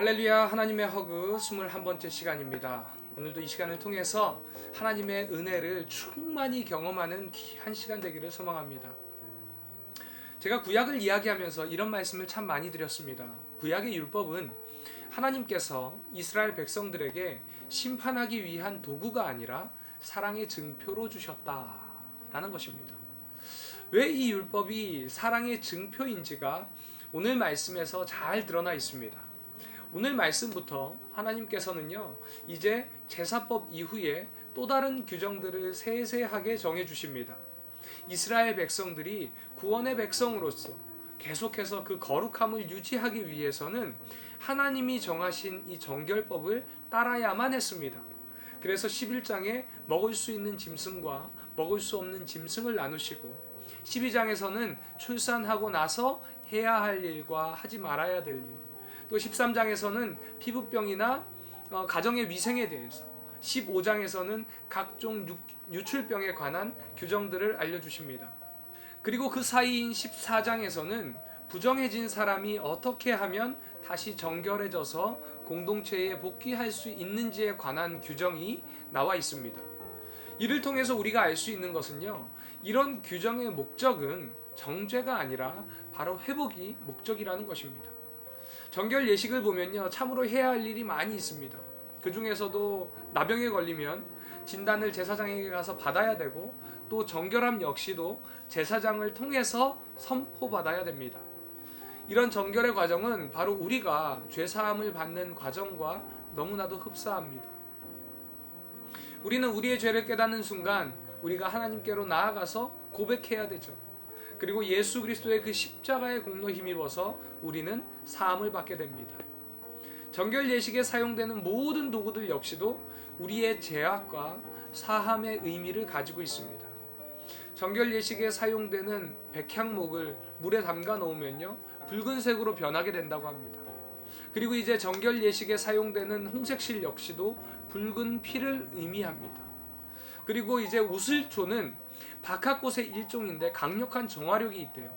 할렐루야. 하나님의 허그 21번째 시간입니다. 오늘도 이 시간을 통해서 하나님의 은혜를 충만히 경험하는 귀한 시간 되기를 소망합니다. 제가 구약을 이야기하면서 이런 말씀을 참 많이 드렸습니다. 구약의 율법은 하나님께서 이스라엘 백성들에게 심판하기 위한 도구가 아니라 사랑의 증표로 주셨다라는 것입니다. 왜 이 율법이 사랑의 증표인지가 오늘 말씀에서 잘 드러나 있습니다. 오늘 말씀부터 하나님께서는요, 이제 제사법 이후에 또 다른 규정들을 세세하게 정해주십니다. 이스라엘 백성들이 구원의 백성으로서 계속해서 그 거룩함을 유지하기 위해서는 하나님이 정하신 이 정결법을 따라야만 했습니다. 그래서 11장에 먹을 수 있는 짐승과 먹을 수 없는 짐승을 나누시고, 12장에서는 출산하고 나서 해야 할 일과 하지 말아야 될 일, 또 13장에서는 피부병이나 가정의 위생에 대해서, 15장에서는 각종 유출병에 관한 규정들을 알려주십니다. 그리고 그 사이인 14장에서는 부정해진 사람이 어떻게 하면 다시 정결해져서 공동체에 복귀할 수 있는지에 관한 규정이 나와 있습니다. 이를 통해서 우리가 알 수 있는 것은요, 이런 규정의 목적은 정죄가 아니라 바로 회복이 목적이라는 것입니다. 정결 예식을 보면요, 참으로 해야 할 일이 많이 있습니다. 그 중에서도 나병에 걸리면 진단을 제사장에게 가서 받아야 되고, 또 정결함 역시도 제사장을 통해서 선포받아야 됩니다. 이런 정결의 과정은 바로 우리가 죄사함을 받는 과정과 너무나도 흡사합니다. 우리는 우리의 죄를 깨닫는 순간 우리가 하나님께로 나아가서 고백해야 되죠. 그리고 예수 그리스도의 그 십자가의 공로 힘입어서 우리는 사함을 받게 됩니다. 정결 예식에 사용되는 모든 도구들 역시도 우리의 죄악과 사함의 의미를 가지고 있습니다. 정결 예식에 사용되는 백향목을 물에 담가 놓으면요, 붉은색으로 변하게 된다고 합니다. 그리고 이제 정결 예식에 사용되는 홍색실 역시도 붉은 피를 의미합니다. 그리고 이제 우슬초는 박하꽃의 일종인데 강력한 정화력이 있대요.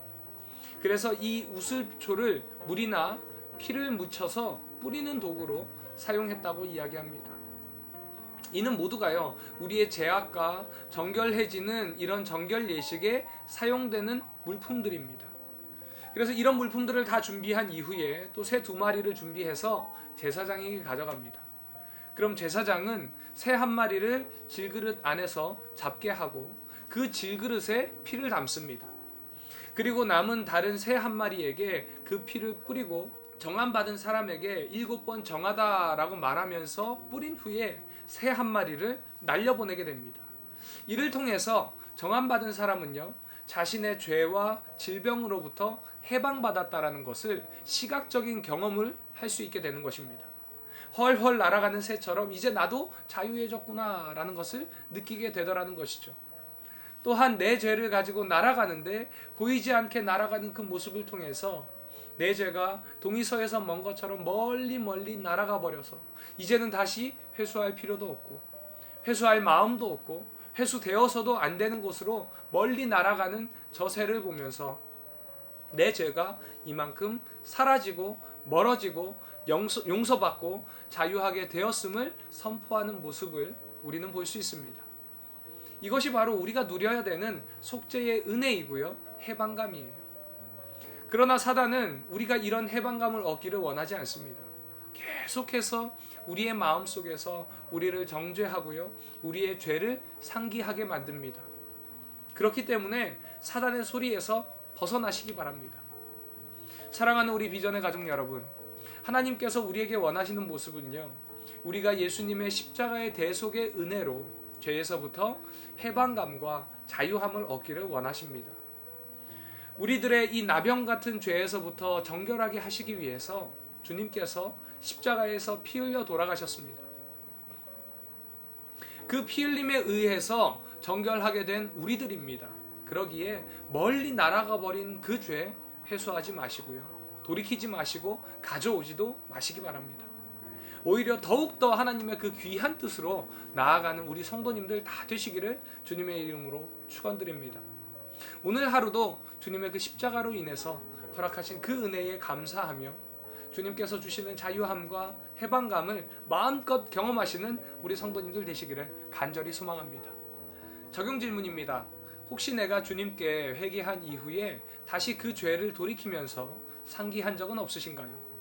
그래서 이 우슬초를 물이나 피를 묻혀서 뿌리는 도구로 사용했다고 이야기합니다. 이는 모두가요, 우리의 죄악과 정결해지는 이런 정결 예식에 사용되는 물품들입니다. 그래서 이런 물품들을 다 준비한 이후에 또 새 2마리를 준비해서 제사장에게 가져갑니다. 그럼 제사장은 새 1마리를 질그릇 안에서 잡게 하고 그 질그릇에 피를 담습니다. 그리고 남은 다른 새 1마리에게 그 피를 뿌리고 정함받은 사람에게 7번 정하다라고 말하면서 뿌린 후에 새 1마리를 날려보내게 됩니다. 이를 통해서 정함받은 사람은요, 자신의 죄와 질병으로부터 해방받았다라는 것을 시각적인 경험을 할 수 있게 되는 것입니다. 헐헐 날아가는 새처럼 이제 나도 자유해졌구나 라는 것을 느끼게 되더라는 것이죠. 또한 내 죄를 가지고 날아가는데 보이지 않게 날아가는 그 모습을 통해서 내 죄가 동이서에서 먼 것처럼 멀리 날아가 버려서 이제는 다시 회수할 필요도 없고 회수할 마음도 없고 회수되어서도 안 되는 곳으로 멀리 날아가는 저 새를 보면서 내 죄가 이만큼 사라지고 멀어지고 용서받고 자유하게 되었음을 선포하는 모습을 우리는 볼 수 있습니다. 이것이 바로 우리가 누려야 되는 속죄의 은혜이고요, 해방감이에요. 그러나 사단은 우리가 이런 해방감을 얻기를 원하지 않습니다. 계속해서 우리의 마음속에서 우리를 정죄하고요, 우리의 죄를 상기하게 만듭니다. 그렇기 때문에 사단의 소리에서 벗어나시기 바랍니다. 사랑하는 우리 비전의 가족 여러분, 하나님께서 우리에게 원하시는 모습은요, 우리가 예수님의 십자가의 대속의 은혜로 죄에서부터 해방감과 자유함을 얻기를 원하십니다. 우리들의 이 나병 같은 죄에서부터 정결하게 하시기 위해서 주님께서 십자가에서 피 흘려 돌아가셨습니다. 그 피 흘림에 의해서 정결하게 된 우리들입니다. 그러기에 멀리 날아가 버린 그 죄 회수하지 마시고요, 돌이키지 마시고 가져오지도 마시기 바랍니다. 오히려 더욱더 하나님의 그 귀한 뜻으로 나아가는 우리 성도님들 다 되시기를 주님의 이름으로 축원드립니다. 오늘 하루도 주님의 그 십자가로 인해서 허락하신 그 은혜에 감사하며 주님께서 주시는 자유함과 해방감을 마음껏 경험하시는 우리 성도님들 되시기를 간절히 소망합니다. 적용 질문입니다. 혹시 내가 주님께 회개한 이후에 다시 그 죄를 돌이키면서 상기한 적은 없으신가요?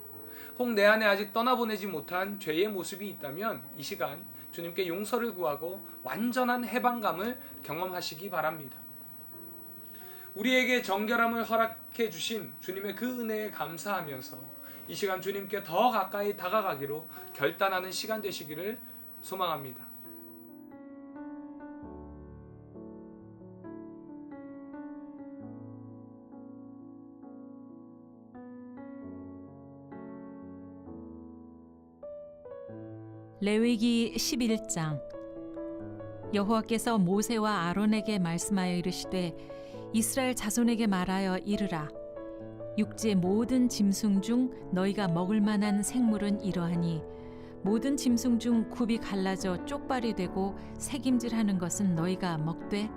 혹 내 안에 아직 떠나보내지 못한 죄의 모습이 있다면 이 시간 주님께 용서를 구하고 완전한 해방감을 경험하시기 바랍니다. 우리에게 정결함을 허락해 주신 주님의 그 은혜에 감사하면서 이 시간 주님께 더 가까이 다가가기로 결단하는 시간 되시기를 소망합니다. 레위기 11장. 여호와께서 모세와 아론에게 말씀하여 이르시되 이스라엘 자손에게 말하여 이르라. 육지의 모든 짐승 중 너희가 먹을 만한 생물은 이러하니 모든 짐승 중 굽이 갈라져 쪽발이 되고 새김질하는 것은 너희가 먹되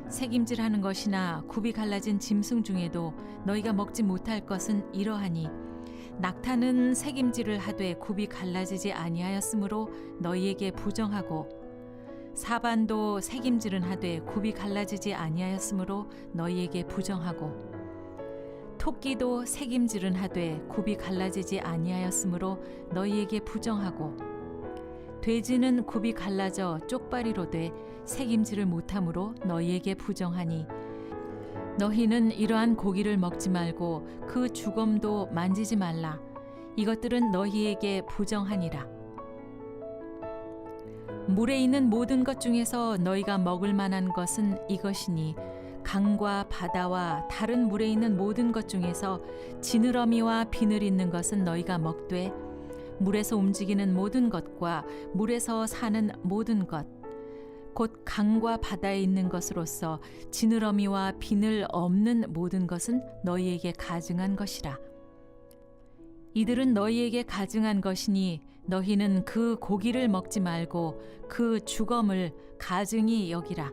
새김질하는 것이나 굽이 갈라진 짐승 중에도 너희가 먹지 못할 것은 이러하니 낙타는 새김질을 하되 굽이 갈라지지 아니하였으므로 너희에게 부정하고 사반도 새김질은 하되 굽이 갈라지지 아니하였으므로 너희에게 부정하고 토끼도 새김질은 하되 굽이 갈라지지 아니하였으므로 너희에게 부정하고 돼지는 굽이 갈라져 쪽발이로 돼 새김질을 못하므로 너희에게 부정하니 너희는 이러한 고기를 먹지 말고 그 주검도 만지지 말라. 이것들은 너희에게 부정하니라. 물에 있는 모든 것 중에서 너희가 먹을 만한 것은 이것이니 강과 바다와 다른 물에 있는 모든 것 중에서 지느러미와 비늘 있는 것은 너희가 먹되 물에서 움직이는 모든 것과 물에서 사는 모든 것 곧 강과 바다에 있는 것으로서 지느러미와 비늘 없는 모든 것은 너희에게 가증한 것이라. 이들은 너희에게 가증한 것이니 너희는 그 고기를 먹지 말고 그 주검을 가증히 여기라.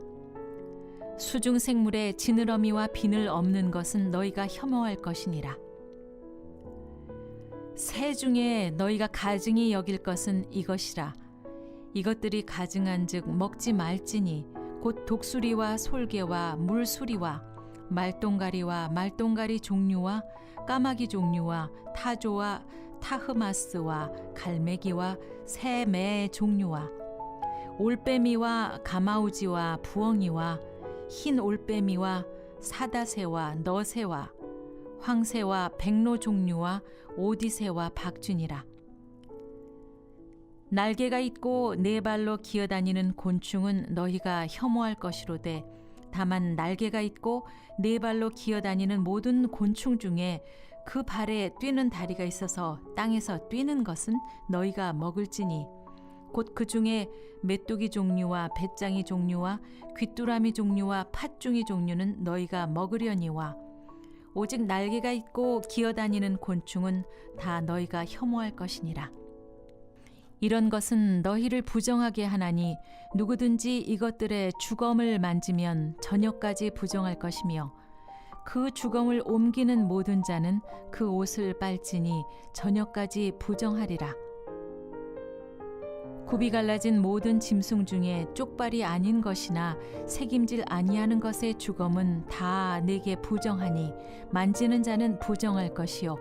수중 생물에 지느러미와 비늘 없는 것은 너희가 혐오할 것이니라. 새 중에 너희가 가증히 여길 것은 이것이라. 이것들이 가증한즉 먹지 말지니 곧 독수리와 솔개와 물수리와 말똥가리와 말똥가리 종류와 까마귀 종류와 타조와 타흐마스와 갈매기와 새 매의 종류와 올빼미와 가마우지와 부엉이와 흰 올빼미와 사다새와 너새와 황새와 백로 종류와 오디새와 박쥐니라. 날개가 있고 네 발로 기어다니는 곤충은 너희가 혐오할 것이로되 다만 날개가 있고 네 발로 기어다니는 모든 곤충 중에 그 발에 뛰는 다리가 있어서 땅에서 뛰는 것은 너희가 먹을지니 곧 그 중에 메뚜기 종류와 배짱이 종류와 귀뚜라미 종류와 팥중이 종류는 너희가 먹으려니와 오직 날개가 있고 기어다니는 곤충은 다 너희가 혐오할 것이니라. 이런 것은 너희를 부정하게 하나니 누구든지 이것들의 주검을 만지면 저녁까지 부정할 것이며 그 주검을 옮기는 모든 자는 그 옷을 빨지니 저녁까지 부정하리라. 굽이 갈라진 모든 짐승 중에 쪽발이 아닌 것이나 새김질 아니하는 것의 주검은 다 내게 부정하니 만지는 자는 부정할 것이요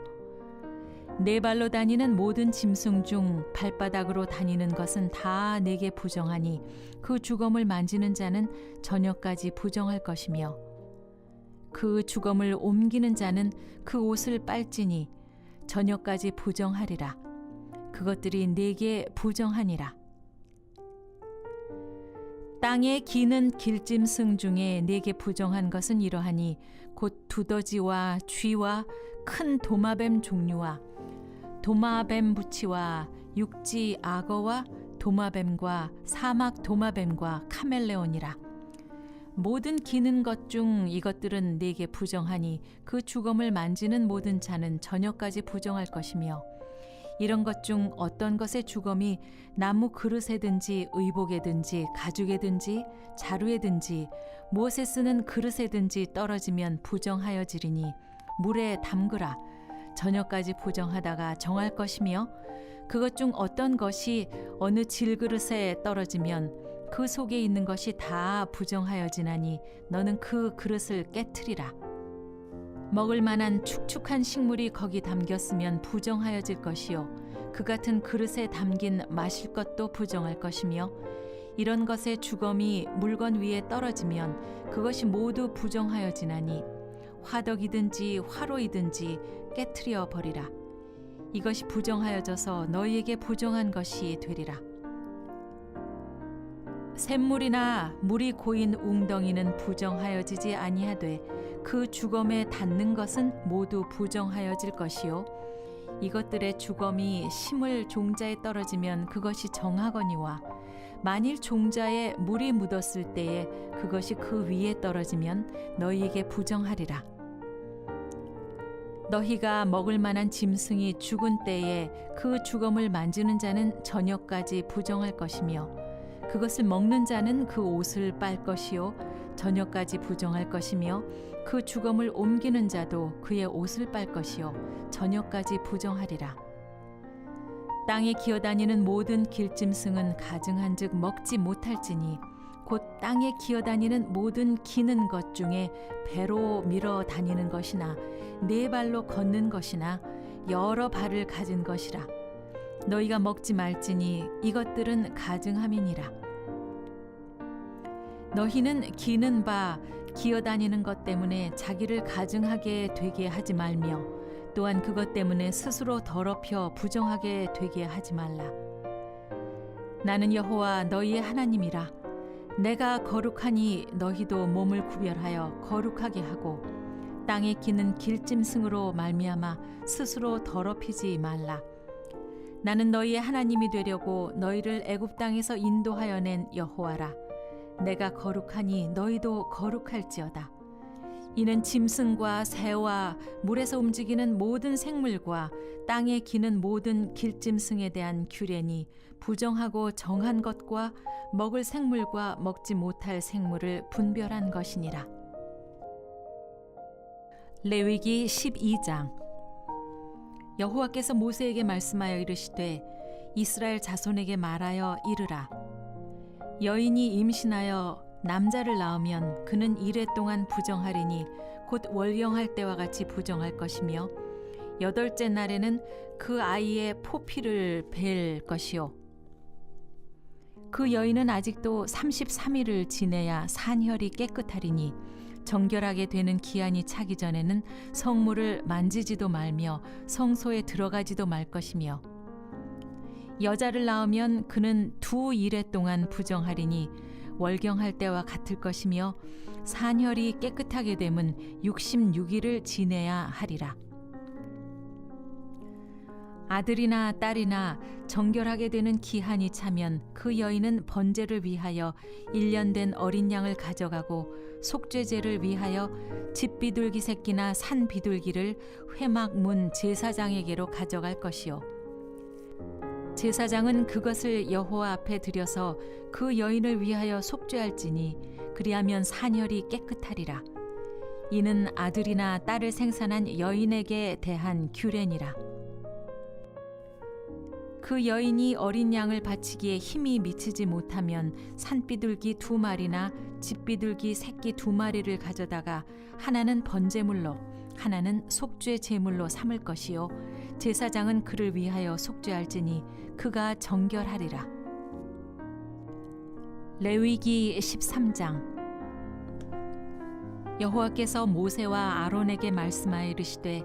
네 발로 다니는 모든 짐승 중 발바닥으로 다니는 것은 다 내게 부정하니 그 주검을 만지는 자는 저녁까지 부정할 것이며 그 주검을 옮기는 자는 그 옷을 빨지니 저녁까지 부정하리라. 그것들이 내게 부정하니라. 땅에 기는 길짐승 중에 내게 부정한 것은 이러하니 곧 두더지와 쥐와 큰 도마뱀 종류와 도마뱀 부치와 육지 악어와 도마뱀과 사막 도마뱀과 카멜레온이라. 모든 기는 것 중 이것들은 내게 부정하니 그 주검을 만지는 모든 자는 저녁까지 부정할 것이며 이런 것 중 어떤 것의 주검이 나무 그릇에든지 의복에든지 가죽에든지 자루에든지 무엇에 쓰는 그릇에든지 떨어지면 부정하여지리니 물에 담그라. 저녁까지 부정하다가 정할 것이며 그것 중 어떤 것이 어느 질그릇에 떨어지면 그 속에 있는 것이 다 부정하여지나니 너는 그 그릇을 깨트리라. 먹을 만한 축축한 식물이 거기 담겼으면 부정하여질 것이요 그 같은 그릇에 담긴 마실 것도 부정할 것이며 이런 것의 주검이 물건 위에 떨어지면 그것이 모두 부정하여지나니 화덕이든지 화로이든지 깨트려 버리라. 이것이 부정하여져서 너희에게 부정한 것이 되리라. 샘물이나 물이 고인 웅덩이는 부정하여지지 아니하되 그 주검에 닿는 것은 모두 부정하여질 것이요 이것들의 주검이 심을 종자에 떨어지면 그것이 정하거니와 만일 종자에 물이 묻었을 때에 그것이 그 위에 떨어지면 너희에게 부정하리라. 너희가 먹을 만한 짐승이 죽은 때에 그 주검을 만지는 자는 저녁까지 부정할 것이며 그것을 먹는 자는 그 옷을 빨 것이요 저녁까지 부정할 것이며 그 주검을 옮기는 자도 그의 옷을 빨 것이요 저녁까지 부정하리라. 땅에 기어다니는 모든 길짐승은 가증한즉 먹지 못할지니 곧 땅에 기어다니는 모든 기는 것 중에 배로 밀어 다니는 것이나 네 발로 걷는 것이나 여러 발을 가진 것이라. 너희가 먹지 말지니 이것들은 가증함이니라. 너희는 기는 바 기어다니는 것 때문에 자기를 가증하게 되게 하지 말며 또한 그것 때문에 스스로 더럽혀 부정하게 되게 하지 말라. 나는 여호와 너희의 하나님이라. 내가 거룩하니 너희도 몸을 구별하여 거룩하게 하고 땅에 기는 길짐승으로 말미암아 스스로 더럽히지 말라. 나는 너희의 하나님이 되려고 너희를 애굽 땅에서 인도하여 낸 여호와라. 내가 거룩하니 너희도 거룩할지어다. 이는 짐승과 새와 물에서 움직이는 모든 생물과 땅에 기는 모든 길짐승에 대한 규례니 부정하고 정한 것과 먹을 생물과 먹지 못할 생물을 분별한 것이니라. 레위기 12장. 여호와께서 모세에게 말씀하여 이르시되 이스라엘 자손에게 말하여 이르라. 여인이 임신하여 남자를 낳으면 그는 이레 동안 부정하리니 곧 월경할 때와 같이 부정할 것이며 8째 날에는 그 아이의 포피를 벨 것이요 그 여인은 아직도 33일을 지내야 산혈이 깨끗하리니 정결하게 되는 기한이 차기 전에는 성물을 만지지도 말며 성소에 들어가지도 말 것이며 여자를 낳으면 그는 2일에 동안 부정하리니 월경할 때와 같을 것이며 산혈이 깨끗하게 되면 66일을 지내야 하리라. 아들이나 딸이나 정결하게 되는 기한이 차면 그 여인은 번제를 위하여 1년 된 어린 양을 가져가고 속죄제를 위하여 집 비둘기 새끼나 산 비둘기를 회막 문 제사장에게로 가져갈 것이요 제사장은 그것을 여호와 앞에 들여서 그 여인을 위하여 속죄할지니 그리하면 산혈이 깨끗하리라. 이는 아들이나 딸을 생산한 여인에게 대한 규례니라. 그 여인이 어린 양을 바치기에 힘이 미치지 못하면 산비둘기 2마리나 집비둘기 새끼 2마리를 가져다가 하나는 번제물로 하나는 속죄 제물로 삼을 것이요 제사장은 그를 위하여 속죄할지니 그가 정결하리라. 레위기 13장. 여호와께서 모세와 아론에게 말씀하여 이르시되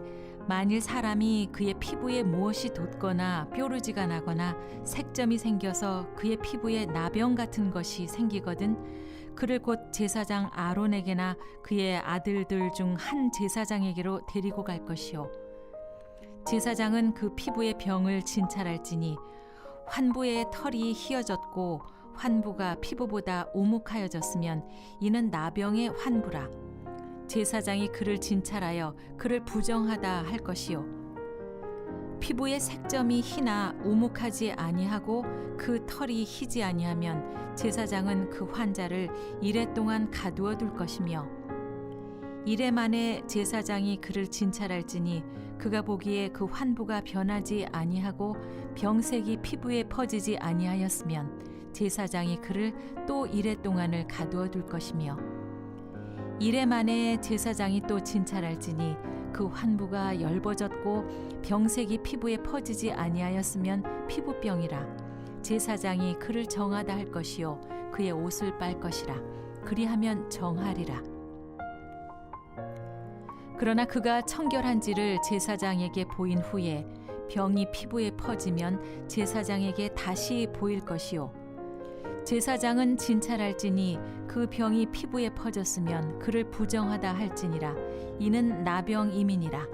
만일 사람이 그의 피부에 무엇이 돋거나 뾰루지가 나거나 색점이 생겨서 그의 피부에 나병 같은 것이 생기거든 그를 곧 제사장 아론에게나 그의 아들들 중 한 제사장에게로 데리고 갈 것이요 제사장은 그 피부의 병을 진찰할지니 환부의 털이 희어졌고 환부가 피부보다 오목하여졌으면 이는 나병의 환부라. 제사장이 그를 진찰하여 그를 부정하다 할 것이요 피부의 색점이 희나 오목하지 아니하고 그 털이 희지 아니하면 제사장은 그 환자를 이레 동안 가두어 둘 것이며 이레 만에 제사장이 그를 진찰할지니 그가 보기에 그 환부가 변하지 아니하고 병색이 피부에 퍼지지 아니하였으면 제사장이 그를 또 이레 동안을 가두어 둘 것이며 이레 만에 제사장이 또 진찰할지니 그 환부가 엷어졌고 병색이 피부에 퍼지지 아니하였으면 피부병이라 제사장이 그를 정하다 할 것이요 그의 옷을 빨 것이라 그리하면 정하리라. 그러나 그가 청결한지를 제사장에게 보인 후에 병이 피부에 퍼지면 제사장에게 다시 보일 것이요 제사장은 진찰할지니 그 병이 피부에 퍼졌으면 그를 부정하다 할지니라. 이는 나병임이니라.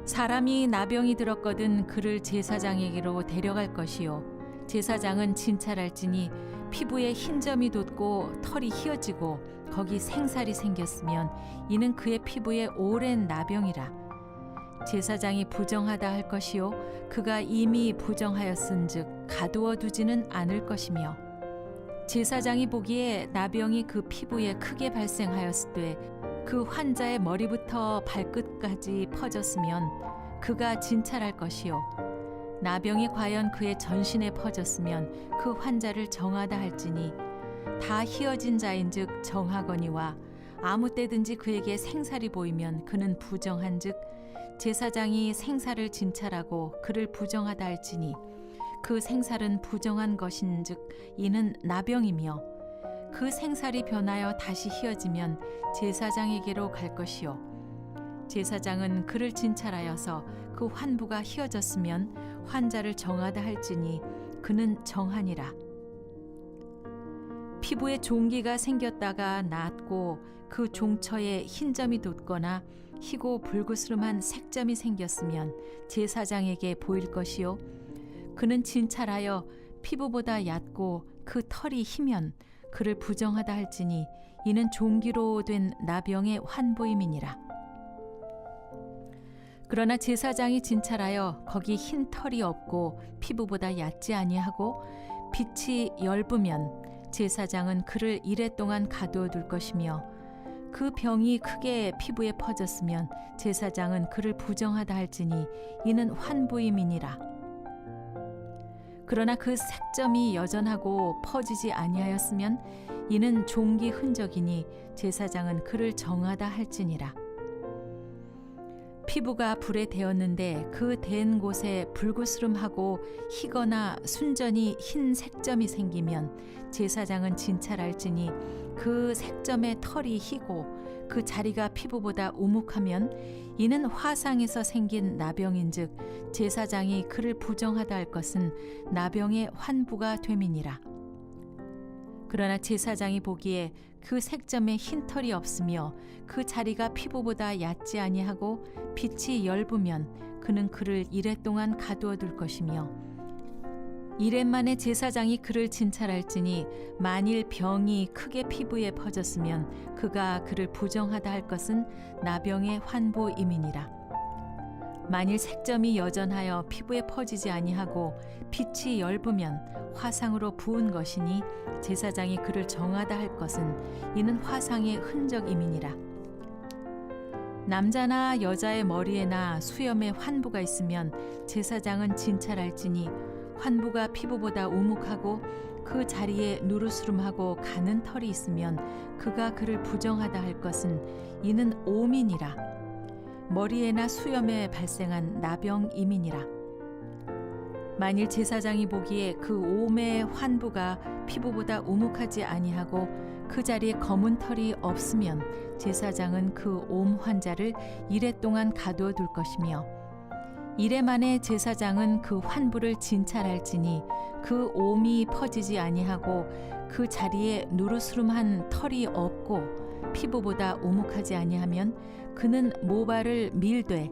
사람이 나병이 들었거든 그를 제사장에게로 데려갈 것이요 제사장은 진찰할지니 피부에 흰 점이 돋고 털이 휘어지고 거기 생살이 생겼으면 이는 그의 피부에 오랜 나병이라. 제사장이 부정하다 할 것이요 그가 이미 부정하였은즉 가두어 두지는 않을 것이며 제사장이 보기에 나병이 그 피부에 크게 발생하였으되 그 환자의 머리부터 발끝까지 퍼졌으면 그가 진찰할 것이요 나병이 과연 그의 전신에 퍼졌으면 그 환자를 정하다 할지니 다 희어진 자인즉 정하거니와 아무 때든지 그에게 생살이 보이면 그는 부정한즉 제사장이 생살을 진찰하고 그를 부정하다 할지니 그 생살은 부정한 것인즉 이는 나병이며 그 생살이 변하여 다시 희어지면 제사장에게로 갈 것이요 제사장은 그를 진찰하여서 그 환부가 희어졌으면 환자를 정하다 할지니 그는 정하니라. 피부에 종기가 생겼다가 낫고 그 종처에 흰 점이 돋거나 희고 불그스름한 색점이 생겼으면 제사장에게 보일 것이요 그는 진찰하여 피부보다 얕고 그 털이 희면 그를 부정하다 할지니 이는 종기로 된 나병의 환부임이니라. 그러나 제사장이 진찰하여 거기 흰 털이 없고 피부보다 얕지 아니하고 빛이 엷으면 제사장은 그를 이레 동안 가두어 둘 것이며 그 병이 크게 피부에 퍼졌으면 제사장은 그를 부정하다 할지니 이는 환부임이니라. 그러나 그 색점이 여전하고 퍼지지 아니하였으면 이는 종기 흔적이니 제사장은 그를 정하다 할지니라. 피부가 불에 데었는데 그 댄 곳에 불그스름하고 희거나 순전히 흰 색점이 생기면 제사장은 진찰할지니 그 색점의 털이 희고 그 자리가 피부보다 우묵하면 이는 화상에서 생긴 나병인즉 제사장이 그를 부정하다 할 것은 나병의 환부가 됨이니라. 그러나 제사장이 보기에 그 색점에 흰 털이 없으며 그 자리가 피부보다 얕지 아니하고 빛이 엷으면 그는 그를 이레 동안 가두어 둘 것이며 이레 만에 제사장이 그를 진찰할지니 만일 병이 크게 피부에 퍼졌으면 그가 그를 부정하다 할 것은 나병의 환부임이니라. 만일 색점이 여전하여 피부에 퍼지지 아니하고 빛이 엷으면 화상으로 부은 것이니 제사장이 그를 정하다 할 것은 이는 화상의 흔적임이니라. 남자나 여자의 머리에나 수염에 환부가 있으면 제사장은 진찰할지니 환부가 피부보다 우묵하고 그 자리에 누르스름하고 가는 털이 있으면 그가 그를 부정하다 할 것은 이는 오민이라. 머리에나 수염에 발생한 나병임이니라. 만일 제사장이 보기에 그 옴의 환부가 피부보다 우묵하지 아니하고 그 자리에 검은 털이 없으면 제사장은 그 옴 환자를 이레 동안 가두어 둘 것이며 이레 만에 제사장은 그 환부를 진찰할지니 그 옴이 퍼지지 아니하고 그 자리에 누르스름한 털이 없고 피부보다 우묵하지 아니하면 그는 모발을 밀되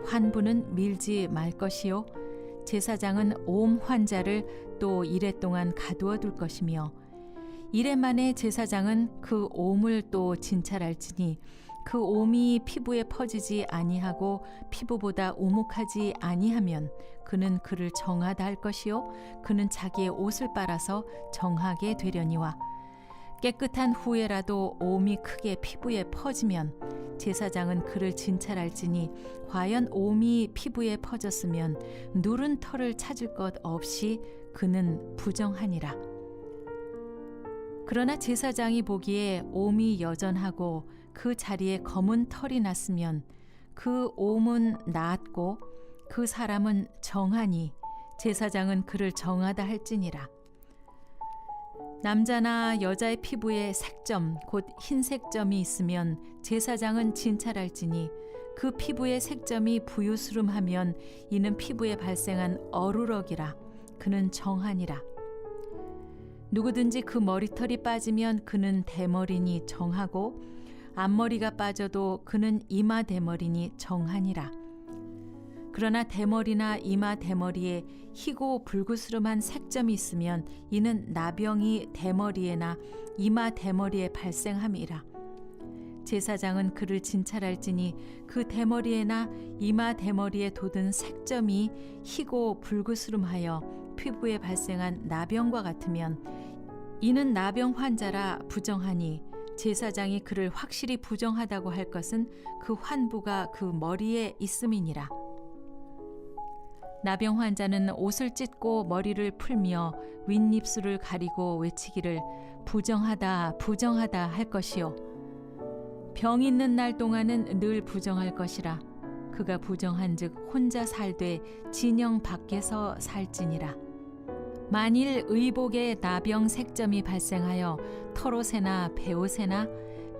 환부는 밀지 말 것이요 제사장은 옴 환자를 또 이레 동안 가두어 둘 것이며 이레 만에 제사장은 그 옴을 또 진찰할지니 그 옴이 피부에 퍼지지 아니하고 피부보다 우묵하지 아니하면 그는 그를 정하다 할 것이요 그는 자기의 옷을 빨아서 정하게 되려니와 깨끗한 후에라도 옴이 크게 피부에 퍼지면 제사장은 그를 진찰할지니 과연 옴이 피부에 퍼졌으면 누른 털을 찾을 것 없이 그는 부정하니라. 그러나 제사장이 보기에 옴이 여전하고 그 자리에 검은 털이 났으면 그 옴은 나았고 그 사람은 정하니 제사장은 그를 정하다 할지니라. 남자나 여자의 피부에 색점 곧 흰색점이 있으면 제사장은 진찰할지니 그 피부의 색점이 부유스름하면 이는 피부에 발생한 어루럭이라. 그는 정하니라. 누구든지 그 머리털이 빠지면 그는 대머리니 정하고 앞머리가 빠져도 그는 이마 대머리니 정하니라. 그러나 대머리나 이마 대머리에 희고 불구스름한 색점이 있으면 이는 나병이 대머리에나 이마 대머리에 발생함이라. 제사장은 그를 진찰할지니 그 대머리에나 이마 대머리에 돋은 색점이 희고 불구스름하여 피부에 발생한 나병과 같으면 이는 나병 환자라 부정하니 제사장이 그를 확실히 부정하다고 할 것은 그 환부가 그 머리에 있음이니라. 나병 환자는 옷을 찢고 머리를 풀며 윗입술을 가리고 외치기를 부정하다 부정하다 할 것이요 병 있는 날 동안은 늘 부정할 것이라. 그가 부정한즉 혼자 살되 진영 밖에서 살지니라. 만일 의복에 나병 색점이 발생하여 털옷에나 배옷에나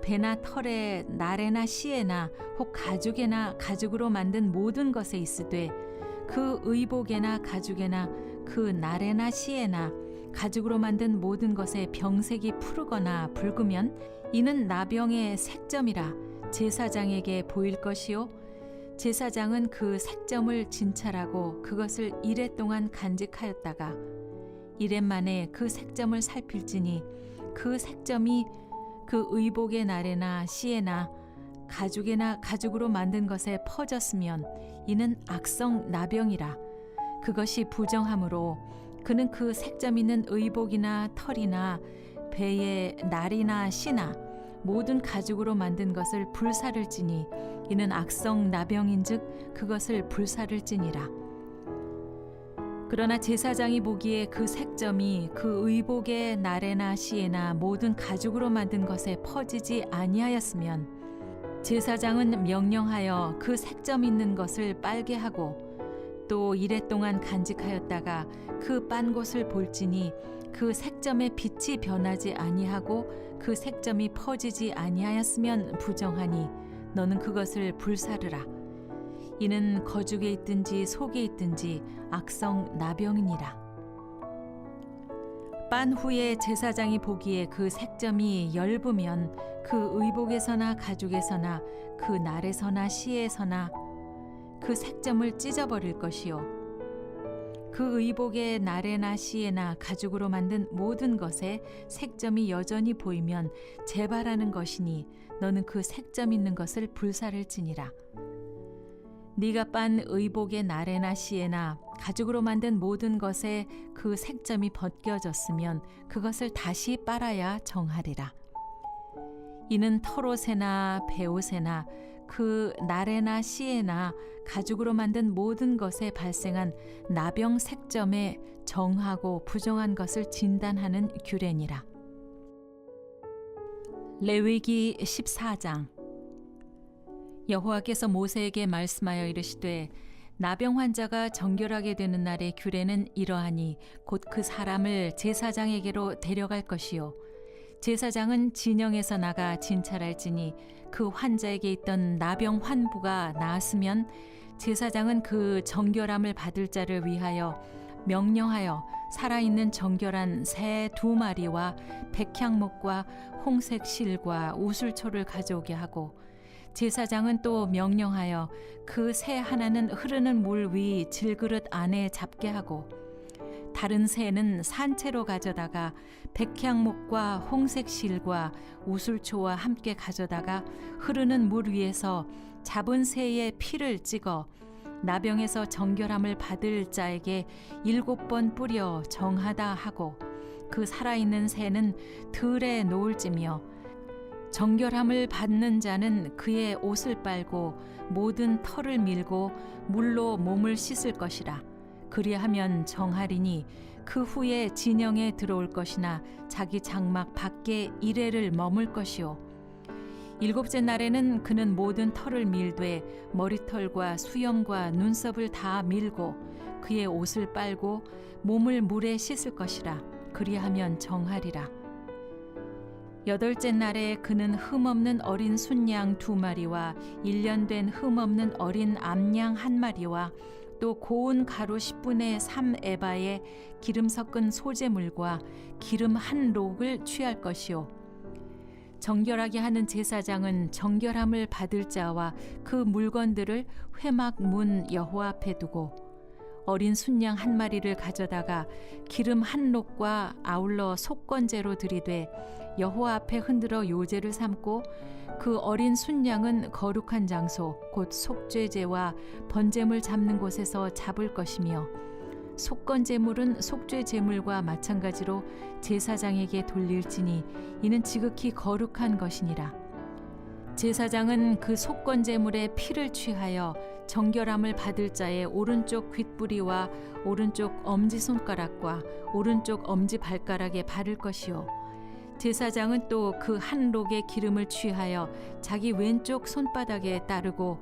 배나 털에 날에나 씨에나 혹 가죽에나 가죽으로 만든 모든 것에 있으되 그 의복에나 가죽에나 그 날에나 씨에나 가죽으로 만든 모든 것에 병색이 푸르거나 붉으면 이는 나병의 색점이라 제사장에게 보일 것이요 제사장은 그 색점을 진찰하고 그것을 이레 동안 간직하였다가 이레 만에 그 색점을 살필지니 그 색점이 그 의복의 날에나 씨에나 가죽에나 가죽으로 만든 것에 퍼졌으면 이는 악성 나병이라. 그것이 부정하므로 그는 그 색점 있는 의복이나 털이나 배의 날이나 씨나 모든 가죽으로 만든 것을 불사를지니 이는 악성 나병인즉 그것을 불사를지니라. 그러나 제사장이 보기에 그 색점이 그 의복의 날에나 씨에나 모든 가죽으로 만든 것에 퍼지지 아니하였으면 제사장은 명령하여 그 색점 있는 것을 빨게 하고 또 이레 동안 간직하였다가 그 빤 곳을 볼지니 그 색점의 빛이 변하지 아니하고 그 색점이 퍼지지 아니하였으면 부정하니 너는 그것을 불사르라. 이는 거죽에 있든지 속에 있든지 악성 나병이니라. 빤 후에 제사장이 보기에 그 색점이 엷으면 그 의복에서나 가죽에서나 그 날에서나 씨에서나 그 색점을 찢어버릴 것이요 그 의복의 날에나 씨에나 가죽으로 만든 모든 것에 색점이 여전히 보이면 재발하는 것이니 너는 그 색점 있는 것을 불사를지니라. 네가 빤 의복의 날에나 씨에나 가죽으로 만든 모든 것에 그 색점이 벗겨졌으면 그것을 다시 빨아야 정하리라. 이는 털옷에나 배옷에나 그 날에나 씨에나 가죽으로 만든 모든 것에 발생한 나병 색점에 정하고 부정한 것을 진단하는 규례니라. 레위기 14장. 여호와께서 모세에게 말씀하여 이르시되 나병 환자가 정결하게 되는 날의 규례는 이러하니 곧 그 사람을 제사장에게로 데려갈 것이요 제사장은 진영에서 나가 진찰할지니 그 환자에게 있던 나병 환부가 나았으면 제사장은 그 정결함을 받을 자를 위하여 명령하여 살아있는 정결한 새 2마리와 백향목과 홍색 실과 우슬초를 가져오게 하고 제사장은 또 명령하여 그 새 하나는 흐르는 물 위 질그릇 안에 잡게 하고 다른 새는 산채로 가져다가 백향목과 홍색 실과 우슬초와 함께 가져다가 흐르는 물 위에서 잡은 새의 피를 찍어 나병에서 정결함을 받을 자에게 7번 뿌려 정하다 하고 그 살아있는 새는 들에 놓을지며 정결함을 받는 자는 그의 옷을 빨고 모든 털을 밀고 물로 몸을 씻을 것이라. 그리하면 정하리니 그 후에 진영에 들어올 것이나 자기 장막 밖에 이레를 머물 것이요. 일곱째 날에는 그는 모든 털을 밀되 머리털과 수염과 눈썹을 다 밀고 그의 옷을 빨고 몸을 물에 씻을 것이라. 그리하면 정하리라. 여덟째 날에 그는 흠없는 어린 순양 2마리와 1년 된 흠없는 어린 암양 1마리와 또 고운 가루 10분의 3 에바의 기름 섞은 소재물과 기름 1록을 취할 것이요. 정결하게 하는 제사장은 정결함을 받을 자와 그 물건들을 회막 문 여호와 앞에 두고 어린 순양 1마리를 가져다가 기름 1록과 아울러 속건제로 들이되 여호와 앞에 흔들어 요제를 삼고 그 어린 순양은 거룩한 장소 곧 속죄제와 번제물 잡는 곳에서 잡을 것이며 속건제물은 속죄제물과 마찬가지로 제사장에게 돌릴지니 이는 지극히 거룩한 것이니라. 제사장은 그 속건제물의 피를 취하여 정결함을 받을 자의 오른쪽 귓부리와 오른쪽 엄지손가락과 오른쪽 엄지발가락에 바를 것이요. 제사장은 또 그 1록의 기름을 취하여 자기 왼쪽 손바닥에 따르고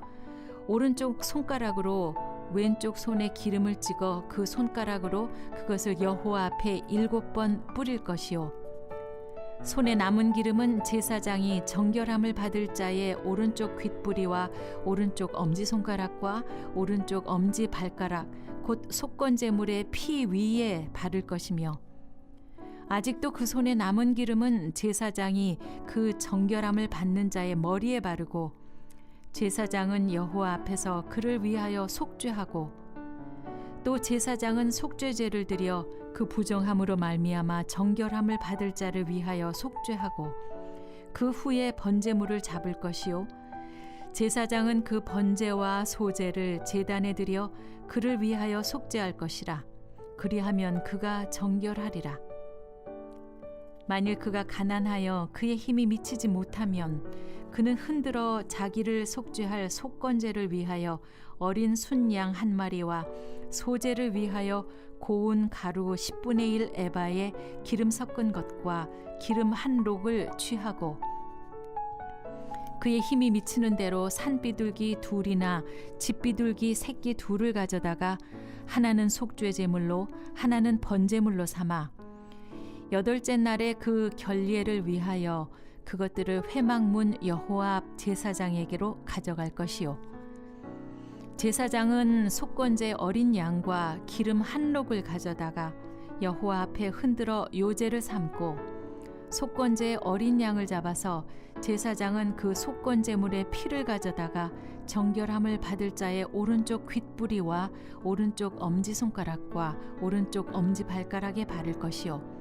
오른쪽 손가락으로 왼쪽 손에 기름을 찍어 그 손가락으로 그것을 여호와 앞에 7번 뿌릴 것이요. 손에 남은 기름은 제사장이 정결함을 받을 자의 오른쪽 귓부리와 오른쪽 엄지손가락과 오른쪽 엄지발가락 곧 속건제물의 피 위에 바를 것이며 아직도 그 손에 남은 기름은 제사장이 그 정결함을 받는 자의 머리에 바르고 제사장은 여호와 앞에서 그를 위하여 속죄하고 또 제사장은 속죄제를 드려 그 부정함으로 말미암아 정결함을 받을 자를 위하여 속죄하고 그 후에 번제물을 잡을 것이요 제사장은 그 번제와 소제를 제단에 드려 그를 위하여 속죄할 것이라. 그리하면 그가 정결하리라. 만일 그가 가난하여 그의 힘이 미치지 못하면 그는 흔들어 자기를 속죄할 속건제를 위하여 어린 순양 1마리와 소제를 위하여 고운 가루 10분의 1 에바에 기름 섞은 것과 기름 1록을 취하고 그의 힘이 미치는 대로 산비둘기 2이나 집비둘기 새끼 2를 가져다가 하나는 속죄제물로 하나는 번제물로 삼아 8째 날에 그 결례를 위하여 그것들을 회막문 여호와 앞 제사장에게로 가져갈 것이요. 제사장은 속건제 어린 양과 기름 1록을 가져다가 여호와 앞에 흔들어 요제를 삼고 속건제 어린 양을 잡아서 제사장은 그 속건제물의 피를 가져다가 정결함을 받을 자의 오른쪽 귓부리와 오른쪽 엄지손가락과 오른쪽 엄지발가락에 바를 것이요.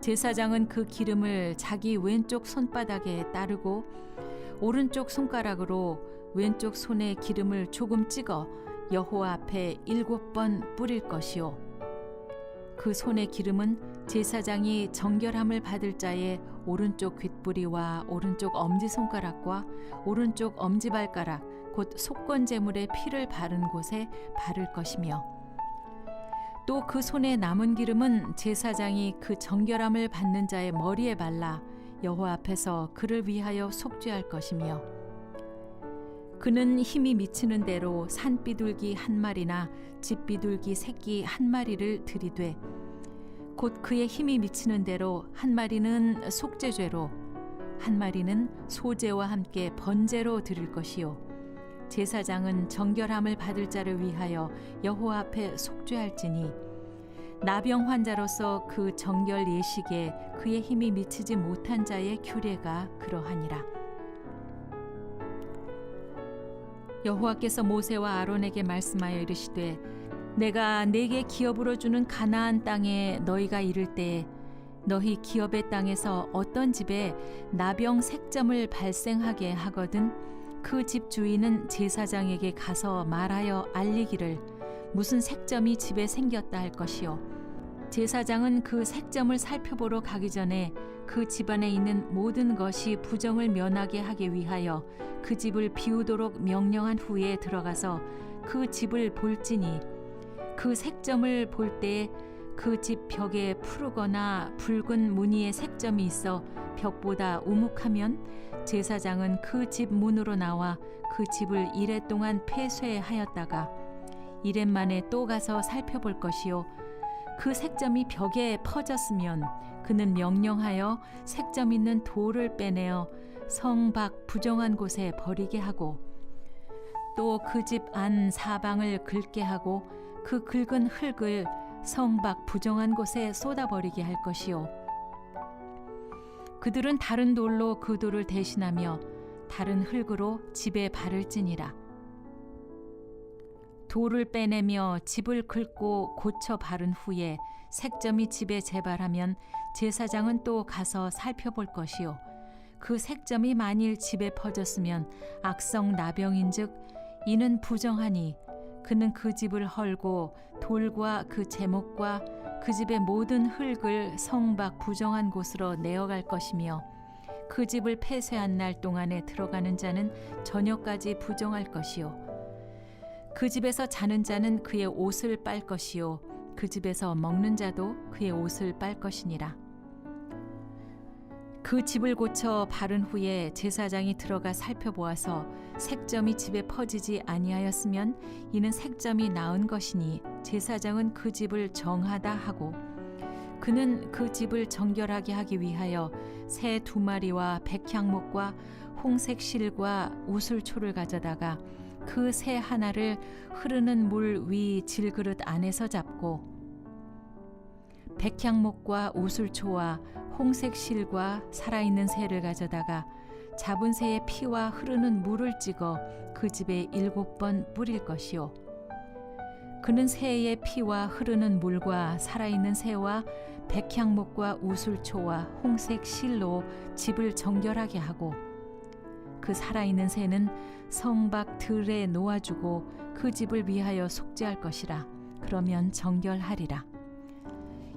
제사장은 그 기름을 자기 왼쪽 손바닥에 따르고 오른쪽 손가락으로 왼쪽 손에 기름을 조금 찍어 여호와 앞에 7번 뿌릴 것이요. 그 손의 기름은 제사장이 정결함을 받을 자의 오른쪽 귓부리와 오른쪽 엄지손가락과 오른쪽 엄지발가락 곧 속건제물의 피를 바른 곳에 바를 것이며 또 그 손에 남은 기름은 제사장이 그 정결함을 받는 자의 머리에 발라 여호와 앞에서 그를 위하여 속죄할 것이며 그는 힘이 미치는 대로 산비둘기 1마리나 집비둘기 새끼 1마리를 들이되 곧 그의 힘이 미치는 대로 1마리는 속죄죄로 1마리는 소제와 함께 번제로 드릴 것이요 제사장은 정결함을 받을 자를 위하여 여호와 앞에 속죄할지니 나병 환자로서 그 정결 예식에 그의 힘이 미치지 못한 자의 규례가 그러하니라. 여호와께서 모세와 아론에게 말씀하여 이르시되 내가 네게 기업으로 주는 가나안 땅에 너희가 이를 때에 너희 기업의 땅에서 어떤 집에 나병 색점을 발생하게 하거든 그 집 주인은 제사장에게 가서 말하여 알리기를 무슨 색점이 집에 생겼다 할 것이요 제사장은 그 색점을 살펴보러 가기 전에 그 집안에 있는 모든 것이 부정을 면하게 하기 위하여 그 집을 비우도록 명령한 후에 들어가서 그 집을 볼지니 그 색점을 볼 때에 그 집 벽에 푸르거나 붉은 무늬의 색점이 있어 벽보다 우묵하면 제사장은 그 집 문으로 나와 그 집을 이레 동안 폐쇄하였다가 이레 만에 또 가서 살펴볼 것이요 그 색점이 벽에 퍼졌으면 그는 명령하여 색점 있는 돌을 빼내어 성 밖 부정한 곳에 버리게 하고 또 그 집 안 사방을 긁게 하고 그 긁은 흙을 성 밖 부정한 곳에 쏟아버리게 할 것이요 그들은 다른 돌로 그 돌을 대신하며 다른 흙으로 집에 바를지니라. 돌을 빼내며 집을 긁고 고쳐 바른 후에 색점이 집에 재발하면 제사장은 또 가서 살펴볼 것이요 그 색점이 만일 집에 퍼졌으면 악성 나병인즉 이는 부정하니 그는 그 집을 헐고 돌과 그 제목과 그 집의 모든 흙을 성 밖 부정한 곳으로 내어갈 것이며 그 집을 폐쇄한 날 동안에 들어가는 자는 저녁까지 부정할 것이요 그 집에서 자는 자는 그의 옷을 빨 것이요 그 집에서 먹는 자도 그의 옷을 빨 것이니라. 그 집을 고쳐 바른 후에 제사장이 들어가 살펴보아서 색점이 집에 퍼지지 아니하였으면 이는 색점이 나은 것이니 제사장은 그 집을 정하다 하고 그는 그 집을 정결하게 하기 위하여 새 2마리와 백향목과 홍색 실과 우슬초를 가져다가 그 새 하나를 흐르는 물 위 질그릇 안에서 잡고 백향목과 우슬초와 홍색 실과 살아있는 새를 가져다가 잡은 새의 피와 흐르는 물을 찍어 그 집에 7번 뿌릴 것이요 그는 새의 피와 흐르는 물과 살아있는 새와 백향목과 우슬초와 홍색 실로 집을 정결하게 하고 그 살아있는 새는 성 밖 들에 놓아주고 그 집을 위하여 속죄할 것이라. 그러면 정결하리라.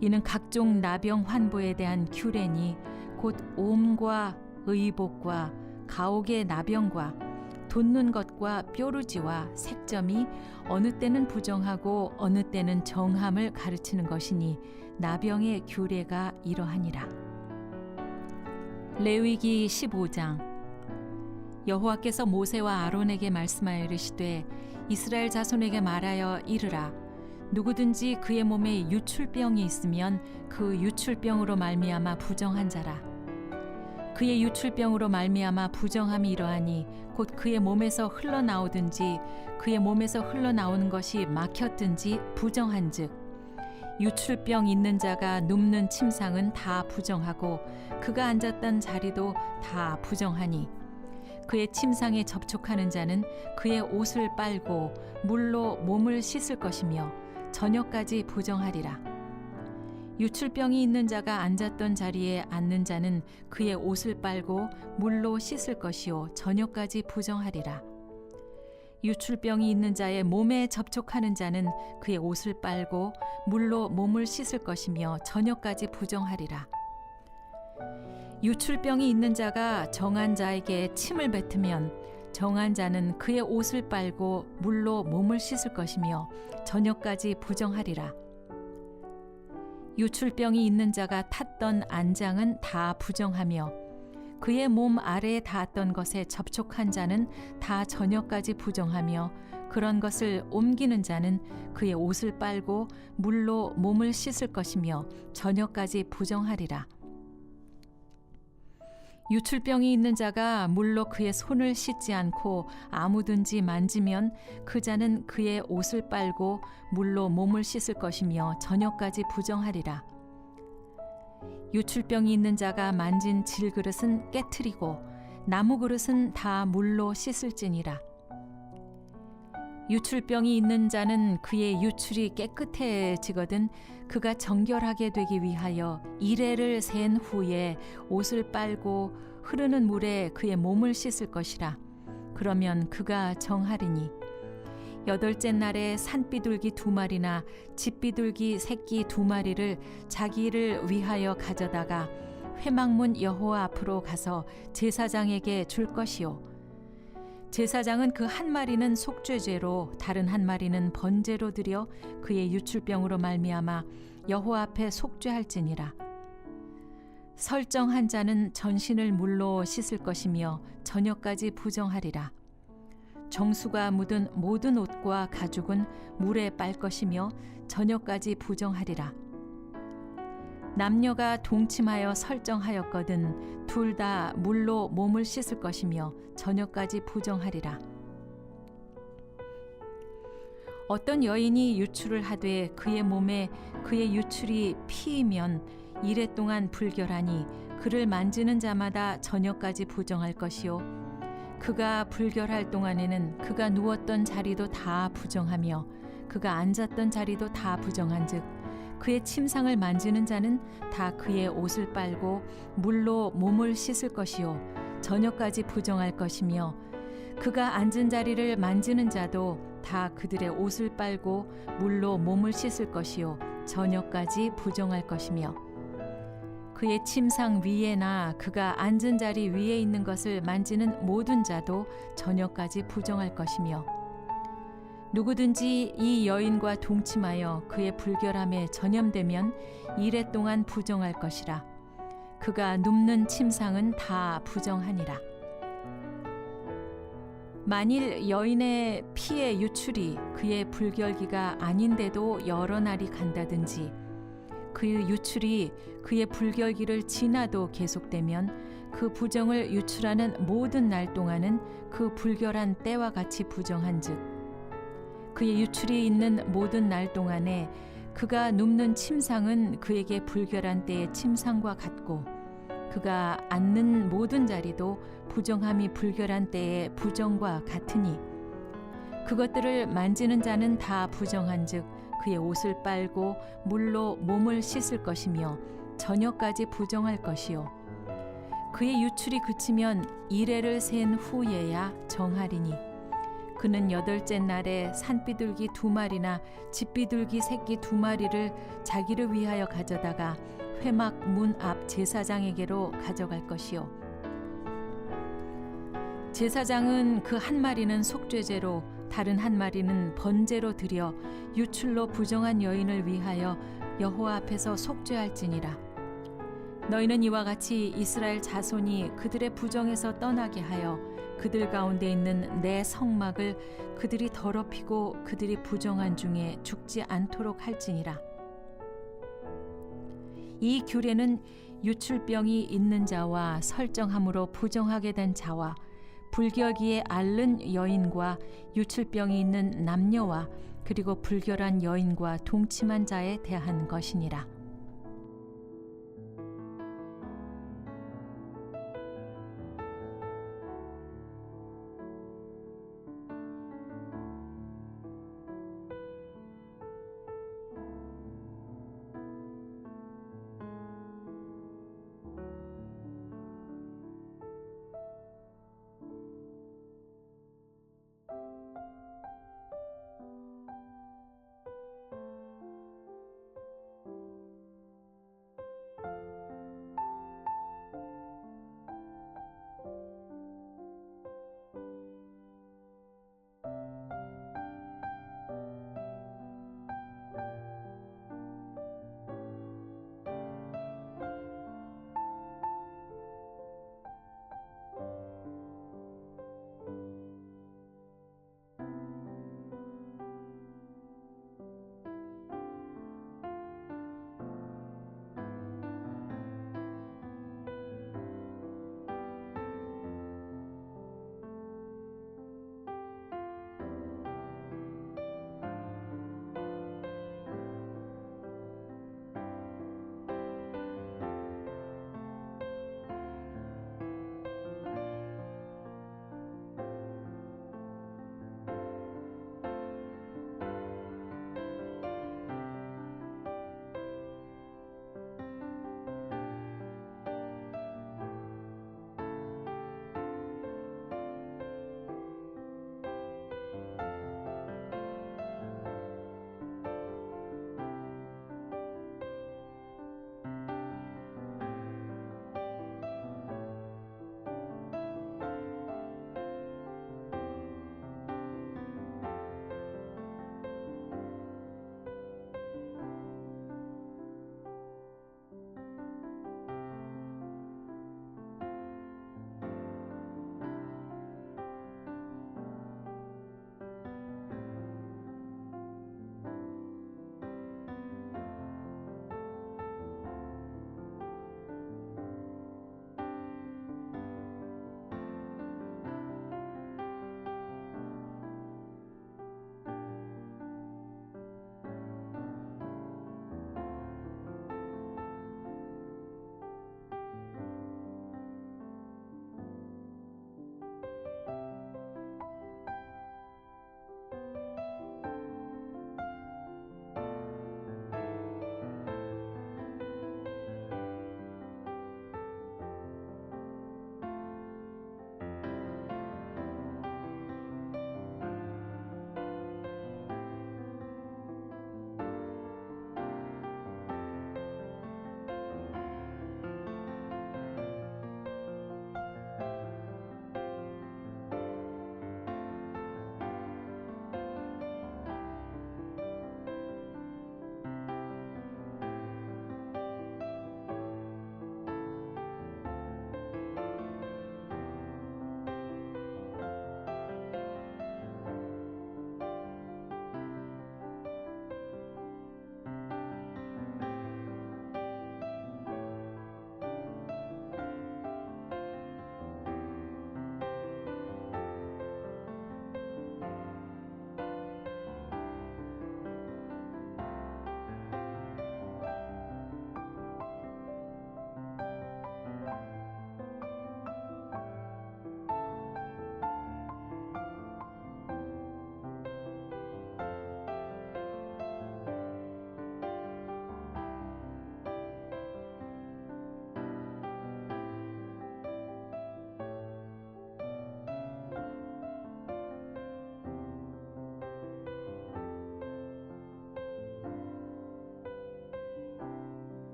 이는 각종 나병 환부에 대한 규례니 곧 옴과 의복과 가옥의 나병과 돋는 것과 뾰루지와 색점이 어느 때는 부정하고 어느 때는 정함을 가르치는 것이니 나병의 규례가 이러하니라. 레위기 15장. 여호와께서 모세와 아론에게 말씀하여 이르시되 이스라엘 자손에게 말하여 이르라. 누구든지 그의 몸에 유출병이 있으면 그 유출병으로 말미암아 부정한 자라. 그의 유출병으로 말미암아 부정함이 이러하니 곧 그의 몸에서 흘러나오든지 그의 몸에서 흘러나오는 것이 막혔든지 부정한즉 유출병 있는 자가 눕는 침상은 다 부정하고 그가 앉았던 자리도 다 부정하니 그의 침상에 접촉하는 자는 그의 옷을 빨고 물로 몸을 씻을 것이며 저녁까지 부정하리라. 유출병이 있는 자가 앉았던 자리에 앉는 자는 그의 옷을 빨고 물로 씻을 것이요 저녁까지 부정하리라. 유출병이 있는 자의 몸에 접촉하는 자는 그의 옷을 빨고 물로 몸을 씻을 것이며 저녁까지 부정하리라. 유출병이 있는 자가 정한 자에게 침을 뱉으면 정한 자는 그의 옷을 빨고 물로 몸을 씻을 것이며 저녁까지 부정하리라. 유출병이 있는 자가 탔던 안장은 다 부정하며 그의 몸 아래에 닿았던 것에 접촉한 자는 다 저녁까지 부정하며 그런 것을 옮기는 자는 그의 옷을 빨고 물로 몸을 씻을 것이며 저녁까지 부정하리라. 유출병이 있는 자가 물로 그의 손을 씻지 않고 아무든지 만지면 그 자는 그의 옷을 빨고 물로 몸을 씻을 것이며 저녁까지 부정하리라. 유출병이 있는 자가 만진 질그릇은 깨트리고 나무 그릇은 다 물로 씻을지니라. 유출병이 있는 자는 그의 유출이 깨끗해지거든 그가 정결하게 되기 위하여 이레를 센 후에 옷을 빨고 흐르는 물에 그의 몸을 씻을 것이라. 그러면 그가 정하리니 8째 날에 산비둘기 2마리나 집비둘기 새끼 2마리를 자기를 위하여 가져다가 회막문 여호와 앞으로 가서 제사장에게 줄 것이요. 제사장은 그 한 마리는 속죄죄로 다른 한 마리는 번제로 드려 그의 유출병으로 말미암아 여호와 앞에 속죄할지니라. 설정한 자는 전신을 물로 씻을 것이며 저녁까지 부정하리라. 정수가 묻은 모든 옷과 가죽은 물에 빨 것이며 저녁까지 부정하리라. 남녀가 동침하여 설정하였거든 둘 다 물로 몸을 씻을 것이며 저녁까지 부정하리라. 어떤 여인이 유출을 하되 그의 몸에 그의 유출이 피이면 이레 동안 불결하니 그를 만지는 자마다 저녁까지 부정할 것이요. 그가 불결할 동안에는 그가 누웠던 자리도 다 부정하며 그가 앉았던 자리도 다 부정한즉 그의 침상을 만지는 자는 다 그의 옷을 빨고 물로 몸을 씻을 것이요 저녁까지 부정할 것이며 그가 앉은 자리를 만지는 자도 다 그들의 옷을 빨고 물로 몸을 씻을 것이요 저녁까지 부정할 것이며 그의 침상 위에나 그가 앉은 자리 위에 있는 것을 만지는 모든 자도 저녁까지 부정할 것이며 누구든지 이 여인과 동침하여 그의 불결함에 전염되면 이레 동안 부정할 것이라. 그가 눕는 침상은 다 부정하니라. 만일 여인의 피의 유출이 그의 불결기가 아닌데도 여러 날이 간다든지 그 유출이 그의 불결기를 지나도 계속되면 그 부정을 유출하는 모든 날 동안은 그 불결한 때와 같이 부정한즉 그의 유출이 있는 모든 날 동안에 그가 눕는 침상은 그에게 불결한 때의 침상과 같고 그가 앉는 모든 자리도 부정함이 불결한 때의 부정과 같으니 그것들을 만지는 자는 다 부정한즉 그의 옷을 빨고 물로 몸을 씻을 것이며 저녁까지 부정할 것이요 그의 유출이 그치면 이레를 센 후에야 정하리니 그는 8째 날에 산비둘기 2마리나 집비둘기 새끼 2마리를 자기를 위하여 가져다가 회막 문 앞 제사장에게로 가져갈 것이요 제사장은 그 한 마리는 속죄제로 다른 한 마리는 번제로 드려 유출로 부정한 여인을 위하여 여호와 앞에서 속죄할지니라. 너희는 이와 같이 이스라엘 자손이 그들의 부정에서 떠나게 하여 그들 가운데 있는 내 성막을 그들이 더럽히고 그들이 부정한 중에 죽지 않도록 할지니라. 이 규례는 유출병이 있는 자와 설정함으로 부정하게 된 자와 불결기에 앓는 여인과 유출병이 있는 남녀와 그리고 불결한 여인과 동침한 자에 대한 것이니라.